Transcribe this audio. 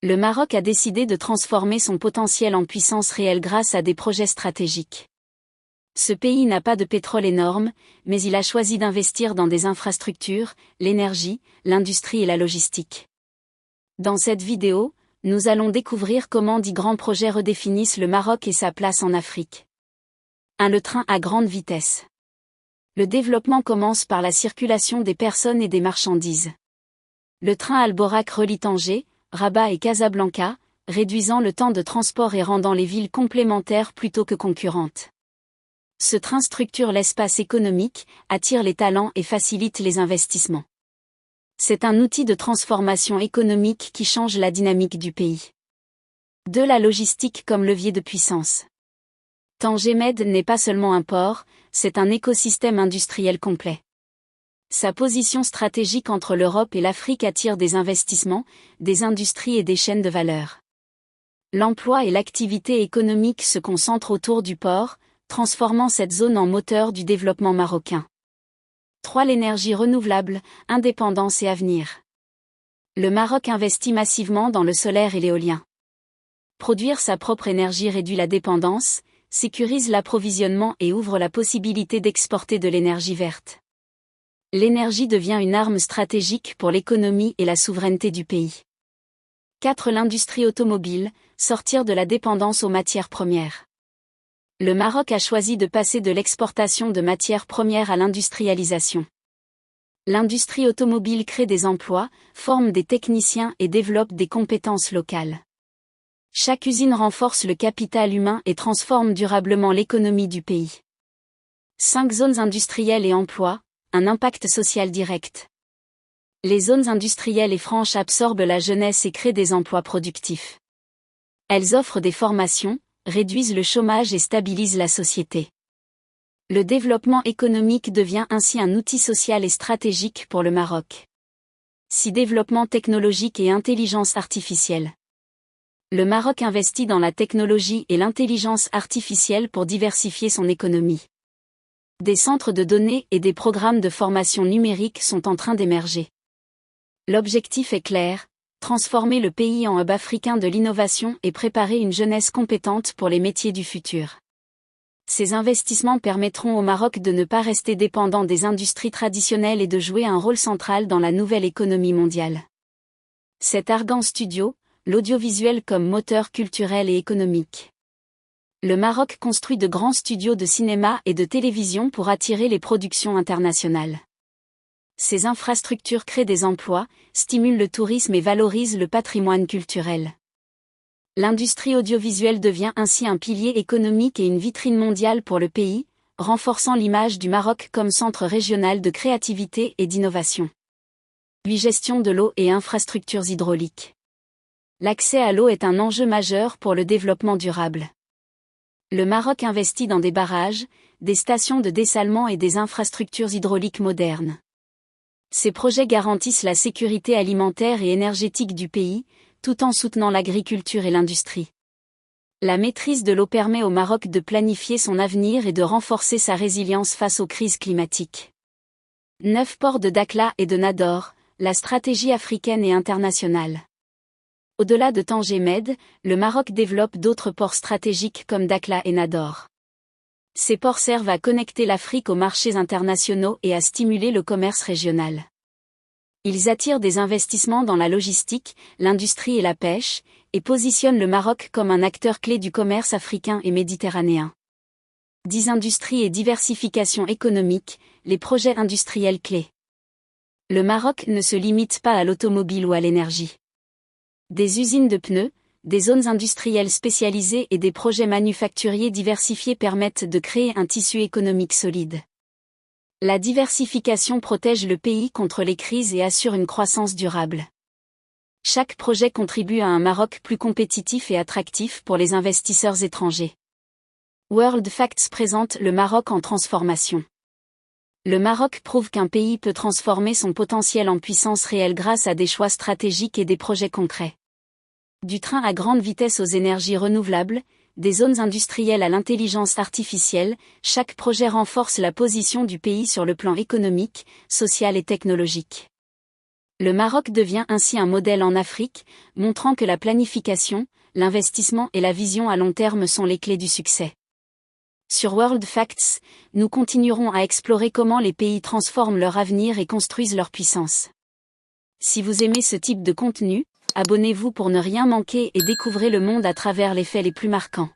Le Maroc a décidé de transformer son potentiel en puissance réelle grâce à des projets stratégiques. Ce pays n'a pas de pétrole énorme, mais il a choisi d'investir dans des infrastructures, l'énergie, l'industrie et la logistique. Dans cette vidéo, nous allons découvrir comment 10 grands projets redéfinissent le Maroc et sa place en Afrique. 1. Le train à grande vitesse. Le développement commence par la circulation des personnes et des marchandises. Le train Alborak relie Tanger, Rabat et Casablanca, réduisant le temps de transport et rendant les villes complémentaires plutôt que concurrentes. Ce train structure l'espace économique, attire les talents et facilite les investissements. C'est un outil de transformation économique qui change la dynamique du pays. 2. La logistique comme levier de puissance. Tanger Med n'est pas seulement un port, c'est un écosystème industriel complet. Sa position stratégique entre l'Europe et l'Afrique attire des investissements, des industries et des chaînes de valeur. L'emploi et l'activité économique se concentrent autour du port, transformant cette zone en moteur du développement marocain. 3. L'énergie renouvelable, indépendance et avenir. Le Maroc investit massivement dans le solaire et l'éolien. Produire sa propre énergie réduit la dépendance, sécurise l'approvisionnement et ouvre la possibilité d'exporter de l'énergie verte. L'énergie devient une arme stratégique pour l'économie et la souveraineté du pays. 4. L'industrie automobile, sortir de la dépendance aux matières premières. Le Maroc a choisi de passer de l'exportation de matières premières à l'industrialisation. L'industrie automobile crée des emplois, forme des techniciens et développe des compétences locales. Chaque usine renforce le capital humain et transforme durablement l'économie du pays. 5. Zones industrielles et emplois, un impact social direct. Les zones industrielles et franches absorbent la jeunesse et créent des emplois productifs. Elles offrent des formations, réduisent le chômage et stabilisent la société. Le développement économique devient ainsi un outil social et stratégique pour le Maroc. 6. Développement technologique et intelligence artificielle. Le Maroc investit dans la technologie et l'intelligence artificielle pour diversifier son économie. Des centres de données et des programmes de formation numérique sont en train d'émerger. L'objectif est clair, transformer le pays en hub africain de l'innovation et préparer une jeunesse compétente pour les métiers du futur. Ces investissements permettront au Maroc de ne pas rester dépendant des industries traditionnelles et de jouer un rôle central dans la nouvelle économie mondiale. 7. Argan Studio, l'audiovisuel comme moteur culturel et économique. Le Maroc construit de grands studios de cinéma et de télévision pour attirer les productions internationales. Ces infrastructures créent des emplois, stimulent le tourisme et valorisent le patrimoine culturel. L'industrie audiovisuelle devient ainsi un pilier économique et une vitrine mondiale pour le pays, renforçant l'image du Maroc comme centre régional de créativité et d'innovation. 8. Gestion de l'eau et infrastructures hydrauliques. L'accès à l'eau est un enjeu majeur pour le développement durable. Le Maroc investit dans des barrages, des stations de dessalement et des infrastructures hydrauliques modernes. Ces projets garantissent la sécurité alimentaire et énergétique du pays, tout en soutenant l'agriculture et l'industrie. La maîtrise de l'eau permet au Maroc de planifier son avenir et de renforcer sa résilience face aux crises climatiques. 9. Ports de Dakhla et de Nador, la stratégie africaine et internationale. Au-delà de Tanger Med, le Maroc développe d'autres ports stratégiques comme Dakhla et Nador. Ces ports servent à connecter l'Afrique aux marchés internationaux et à stimuler le commerce régional. Ils attirent des investissements dans la logistique, l'industrie et la pêche, et positionnent le Maroc comme un acteur clé du commerce africain et méditerranéen. 10. Industrie et diversification économique, les projets industriels clés. Le Maroc ne se limite pas à l'automobile ou à l'énergie. Des usines de pneus, des zones industrielles spécialisées et des projets manufacturiers diversifiés permettent de créer un tissu économique solide. La diversification protège le pays contre les crises et assure une croissance durable. Chaque projet contribue à un Maroc plus compétitif et attractif pour les investisseurs étrangers. World Facts présente le Maroc en transformation. Le Maroc prouve qu'un pays peut transformer son potentiel en puissance réelle grâce à des choix stratégiques et des projets concrets. Du train à grande vitesse aux énergies renouvelables, des zones industrielles à l'intelligence artificielle, chaque projet renforce la position du pays sur le plan économique, social et technologique. Le Maroc devient ainsi un modèle en Afrique, montrant que la planification, l'investissement et la vision à long terme sont les clés du succès. Sur World Facts, nous continuerons à explorer comment les pays transforment leur avenir et construisent leur puissance. Si vous aimez ce type de contenu, abonnez-vous pour ne rien manquer et découvrez le monde à travers les faits les plus marquants.